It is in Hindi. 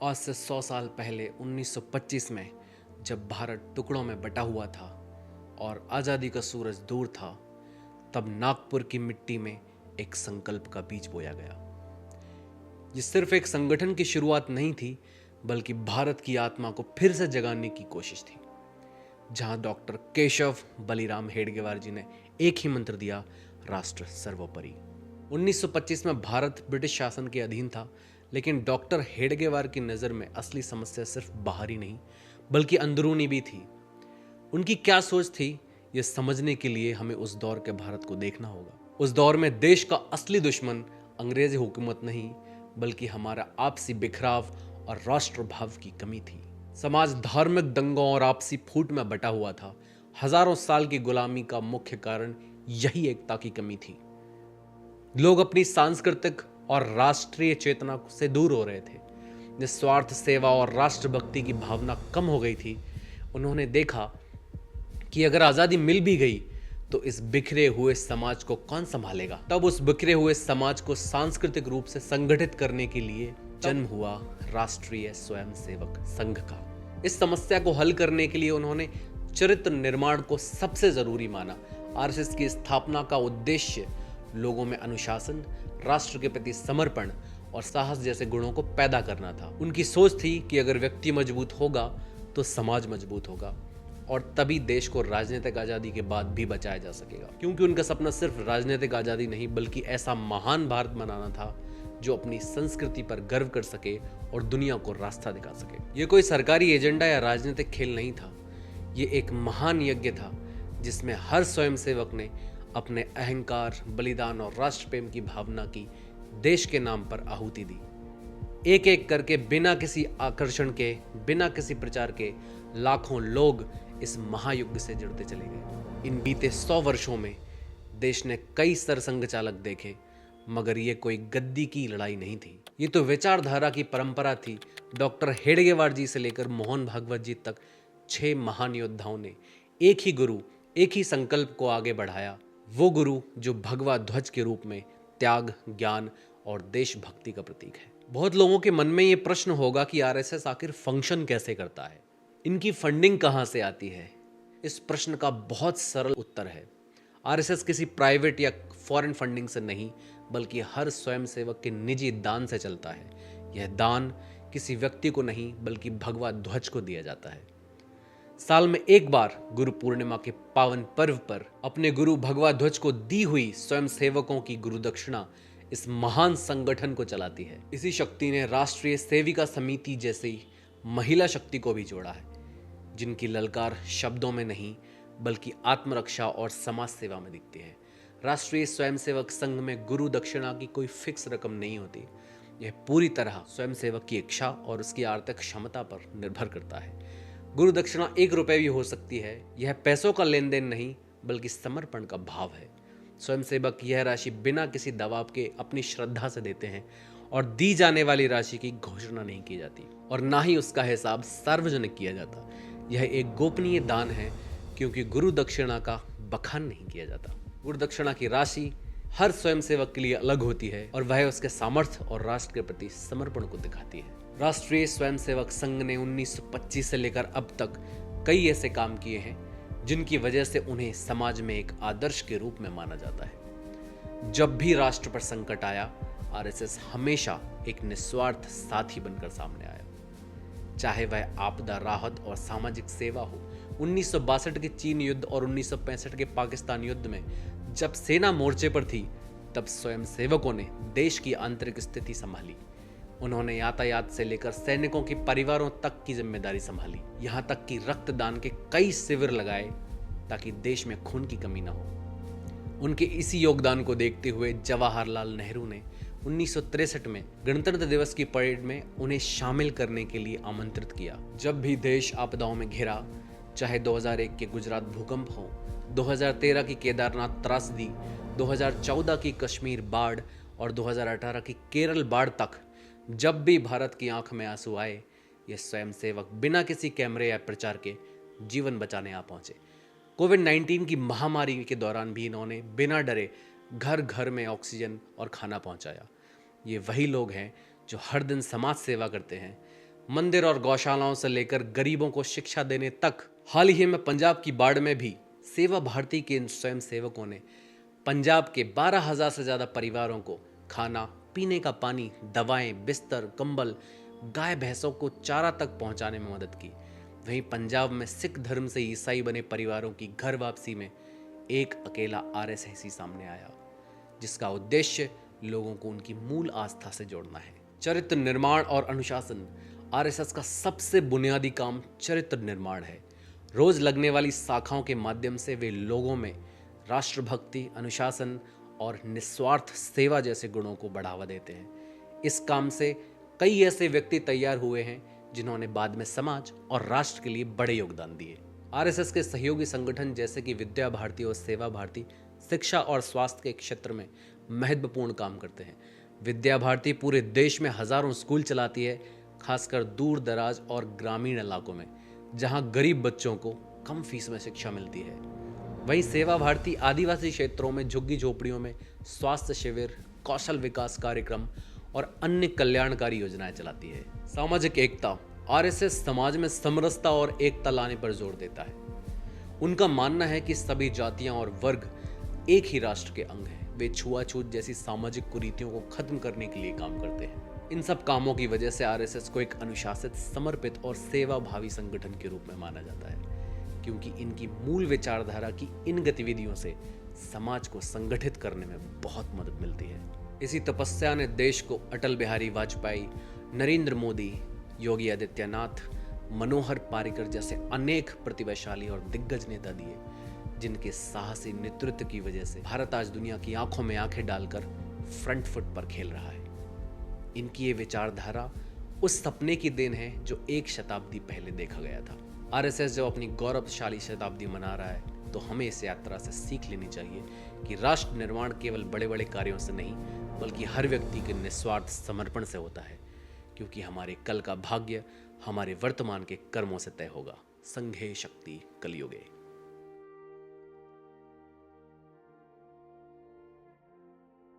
आज से 100 साल पहले 1925 में जब भारत टुकड़ों में बटा हुआ था और आज़ादी का सूरज दूर था, तब नागपुर की मिट्टी में एक संकल्प का बीज बोया गया। ये सिर्फ एक संगठन की शुरुआत नहीं थी, बल्कि भारत की आत्मा को फिर से जगाने की कोशिश थी। जहां डॉक्टर केशव बलिराम हेडगेवार जी ने एक ही मंत्र दिया, राष्ट्र सर्वोपरि। 1925 में भारत ब्रिटिश शासन के अधीन था, लेकिन डॉक्टर हेडगेवार की नज़र में असली समस्या सिर्फ बाहरी नहीं बल्कि अंदरूनी भी थी। उनकी क्या सोच थी, ये समझने के लिए हमें उस दौर के भारत को देखना होगा। उस दौर में देश का असली दुश्मन अंग्रेजी हुकूमत नहीं, बल्कि हमारा आपसी बिखराव और राष्ट्रभाव की कमी थी। समाज धार्मिक दंगों और आपसी फूट में बटा हुआ था। हजारों साल की गुलामी का मुख्य कारण यही एकता की कमी थी। लोग अपनी सांस्कृतिक और राष्ट्रीय चेतना से दूर हो रहे थे। निस्वार्थ सेवा और राष्ट्रभक्ति की भावना कम हो गई थी। उन्होंने देखा कि अगर आज़ादी मिल भी गई तो इस बिखरे हुए समाज को कौन संभालेगा। तब उस बिखरे हुए समाज को सांस्कृतिक रूप से संगठित करने के लिए जन्म हुआ राष्ट्रीय स्वयंसेवक संघ का। इस समस्या को हल करने के लिए उन्होंने चरित्र निर्माण को सबसे जरूरी माना। आरएसएस की स्थापना का उद्देश्य लोगों में अनुशासन, राष्ट्र के प्रति समर्पण और साहस जैसे गुणों को पैदा करना था। उनकी सोच थी कि अगर व्यक्ति मजबूत होगा तो समाज मजबूत होगा और तभी देश को राजनीतिक आज़ादी के बाद भी बचाया जा सकेगा। क्योंकि उनका सपना सिर्फ राजनीतिक आज़ादी नहीं बल्कि ऐसा महान भारत बनाना था जो अपनी संस्कृति पर गर्व कर सके और दुनिया को रास्ता दिखा सके। ये कोई सरकारी एजेंडा या राजनीतिक खेल नहीं था, ये एक महान यज्ञ था जिसमें हर स्वयंसेवक ने अपने अहंकार, बलिदान और राष्ट्र प्रेम की भावना की देश के नाम पर आहुति दी। एक एक करके बिना किसी आकर्षण के, बिना किसी प्रचार के लाखों लोग इस महायुद्ध से जुड़ते चले गए। इन बीते 100 वर्षों में देश ने कई सरसंघ चालक देखे, मगर ये कोई गद्दी की लड़ाई नहीं थी। ये तो विचारधारा की परंपरा थी। डॉक्टर हेडगेवार जी से लेकर मोहन भागवत जी तक 6 महान योद्धाओं ने एक ही गुरु, एक ही संकल्प को आगे बढ़ाया। वो गुरु जो भगवा ध्वज के रूप में त्याग, ज्ञान और देशभक्ति का प्रतीक है। बहुत लोगों के मन में ये प्रश्न होगा कि आरएसएस आखिर फंक्शन कैसे करता है, इनकी फंडिंग कहाँ से आती है। इस प्रश्न का बहुत सरल उत्तर है, आरएसएस किसी प्राइवेट या फॉरेन फंडिंग से नहीं बल्कि हर स्वयंसेवक के निजी दान से चलता है। यह दान किसी व्यक्ति को नहीं बल्कि भगवा ध्वज को दिया जाता है। साल में एक बार गुरु पूर्णिमा के पावन पर्व पर अपने गुरु भगवा ध्वज को दी हुई स्वयंसेवकों की गुरु दक्षिणा इस महान संगठन को चलाती है। इसी शक्ति ने राष्ट्रीय सेविका समिति जैसी महिला शक्ति को भी जोड़ा है, जिनकी ललकार शब्दों में नहीं बल्कि आत्मरक्षा और समाज सेवा में दिखती है। राष्ट्रीय स्वयंसेवक संघ में गुरु दक्षिणा की कोई फिक्स रकम नहीं होती। यह पूरी तरह स्वयंसेवक की इच्छा और उसकी आर्थिक क्षमता पर निर्भर करता है। गुरु दक्षिणा 1 रुपये भी हो सकती है। यह पैसों का लेन देन नहीं बल्कि समर्पण का भाव है। स्वयंसेवक यह राशि बिना किसी दबाव के अपनी श्रद्धा से देते हैं और दी जाने वाली राशि की घोषणा नहीं की जाती और ना ही उसका हिसाब सार्वजनिक किया जाता। यह एक गोपनीय दान है क्योंकि गुरु दक्षिणा का बखान नहीं किया जाता। गुरु दक्षिणा की राशि हर स्वयंसेवक के लिए अलग होती है और वह उसके सामर्थ्य और राष्ट्र के प्रति समर्पण को दिखाती है। राष्ट्रीय स्वयंसेवक संघ ने 1925 से लेकर अब तक कई ऐसे काम किए हैं जिनकी वजह से उन्हें समाज में एक आदर्श के रूप में माना जाता है। जब भी राष्ट्र पर संकट आया, आरएसएस हमेशा एक निस्वार्थ साथी बनकर सामने आया। चाहे वह आपदा राहत और सामाजिक सेवा हो। 1962 के चीन युद्ध और 1965 के पाकिस्तान युद्ध में जब सेना मोर्चे पर थी, तब स्वयंसेवकों ने देश की आंतरिक स्थिति संभाली। उन्होंने यातायात से लेकर सैनिकों के परिवारों तक की जिम्मेदारी संभाली। यहाँ तक कि रक्तदान के कई शिविर लगाए ताकि देश में खून की कमी न हो। उनके इसी योगदान को देखते हुए जवाहरलाल नेहरू ने 1963 में गणतंत्र दिवस की परेड में उन्हें शामिल करने के लिए आमंत्रित किया। जब भी देश आपदाओं में घिरा, चाहे 2001 के गुजरात भूकंप हो, 2013 की केदारनाथ त्रासदी, 2014 की कश्मीर बाढ़ और 2018 की केरल बाढ़ तक, जब भी भारत की आंख में आंसू आए, ये स्वयंसेवक बिना किसी कैमरे या प्रचार के जीवन बचाने आ पहुंचे। कोविड-19 की महामारी के दौरान भी इन्होंने बिना डरे घर घर में ऑक्सीजन और खाना पहुंचाया। ये वही लोग हैं जो हर दिन समाज सेवा करते हैं, मंदिर और गौशालाओं से लेकर गरीबों को शिक्षा देने तक। हाल ही में पंजाब की बाढ़ में भी सेवा भारती के इन स्वयं सेवकों ने पंजाब के 12,000 से ज्यादा परिवारों को खाना, पीने का पानी, दवाएं, बिस्तर, कंबल, गाय भैंसों को चारा तक पहुंचाने में मदद की। वहीं पंजाब में सिख धर्म से ईसाई बने परिवारों की घर वापसी में एक अकेला आरएसएसी सामने आया, जिसका उद्देश्य लोगों को उनकी मूल आस्था से जोड़ना है। चरित्र निर्माण और अनुशासन। आरएसएस का सबसे बुनियादी काम चरित्र निर्माण है। रोज लगने वाली शाखाओं के माध्यम से वे लोगों में राष्ट्रभक्ति, अनुशासन और निस्वार्थ सेवा जैसे गुणों को बढ़ावा देते हैं। इस काम से कई ऐसे व्यक्ति तैयार हुए हैं जिन्होंने बाद में समाज और राष्ट्र के लिए बड़े योगदान दिए। आरएसएस के सहयोगी संगठन जैसे कि विद्या भारती और सेवा भारती शिक्षा और स्वास्थ्य के क्षेत्र में महत्वपूर्ण काम करते हैं। विद्या भारती पूरे देश में हजारों स्कूल चलाती है, खासकर दूर दराज और ग्रामीण इलाकों में, जहां गरीब बच्चों को कम फीस में शिक्षा मिलती है। वहीं सेवा भारती आदिवासी क्षेत्रों में झुग्गी झोपड़ियों में स्वास्थ्य शिविर, कौशल विकास कार्यक्रम और अन्य कल्याणकारी योजनाएं चलाती है। सामाजिक एकता। आरएसएस समाज में समरसता और एकता लाने पर जोर देता है। उनका मानना है कि सभी जातियां और वर्ग एक ही राष्ट्र के अंग हैं। वे छुआछूत जैसी सामाजिक कुरीतियों को खत्म करने के लिए काम करते हैं। इन सब कामों की वजह से आरएसएस को एक अनुशासित, समर्पित और सेवा भावी संगठन के रूप में माना जाता है, क्योंकि इनकी मूल विचारधारा की इन गतिविधियों से समाज को संगठित करने में बहुत मदद मिलती है। इसी तपस्या ने देश को अटल बिहारी वाजपेयी, नरेंद्र मोदी, योगी आदित्यनाथ, मनोहर पार्रिकर जैसे अनेक प्रतिभाशाली और दिग्गज नेता दिए, जिनके साहसी नेतृत्व की वजह से भारत आज दुनिया की आंखों में आंखें डालकर फ्रंट फुट पर खेल रहा है। इनकी ये विचारधारा उस सपने की देन है जो एक शताब्दी पहले देखा गया था। आरएसएस जब अपनी गौरवशाली शताब्दी मना रहा है, तो हमें इस यात्रा से सीख लेनी चाहिए कि राष्ट्र निर्माण केवल बड़े बड़े कार्यों से नहीं, बल्कि हर व्यक्ति के निस्वार्थ समर्पण से होता है, क्योंकि हमारे कल का भाग्य हमारे वर्तमान के कर्मों से तय होगा। संघे शक्ति कलयुगे।